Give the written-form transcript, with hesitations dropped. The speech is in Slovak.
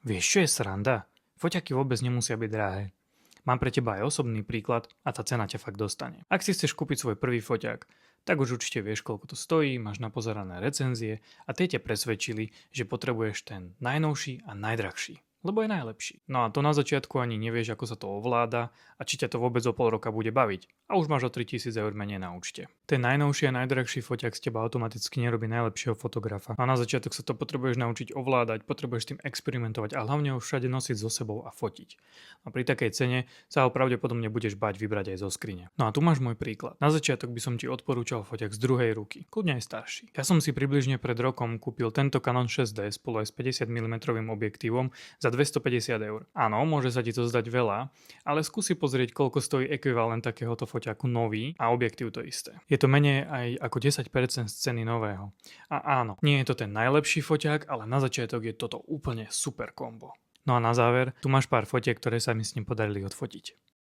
Vieš, čo je sranda? Foťaky vôbec nemusia byť drahé. Mám pre teba aj osobný príklad a tá cena ťa fakt dostane. Ak si chceš kúpiť svoj prvý foťák, tak už určite vieš, koľko to stojí, máš napozerané recenzie a tie ťa presvedčili, že potrebuješ ten najnovší a najdrahší. Lebo je najlepší. No a to na začiatku ani nevieš, ako sa to ovláda a či ťa to vôbec o pol roka bude baviť. A už máš o 3000 eur menej na účte. Ten najnovší a najdrahší foťák z teba automaticky nerobí najlepšieho fotografa. A na začiatok sa to potrebuješ naučiť ovládať, potrebuješ s tým experimentovať a hlavne ho všade nosiť so sebou a fotiť. A pri takej cene sa ho pravdepodobne budeš bať vybrať aj zo skrine. No a tu máš môj príklad. Na začiatok by som ti odporúčal foťák z druhej ruky, kľudne aj starší. Ja som si približne pred rokom kúpil tento Canon 6D spolu aj s 50 mm objektívom za 250 eur. Áno, môže sa ti to zdať veľa, ale skúsi pozrieť, koľko stojí ekvivalent takéhoto foťaku nový a objektív to isté. Je to menej aj ako 10% z ceny nového. A áno, nie je to ten najlepší foťák, ale na začiatok je toto úplne super kombo. No a na záver, tu máš pár fotiek, ktoré sa mi s ním podarili odfotiť.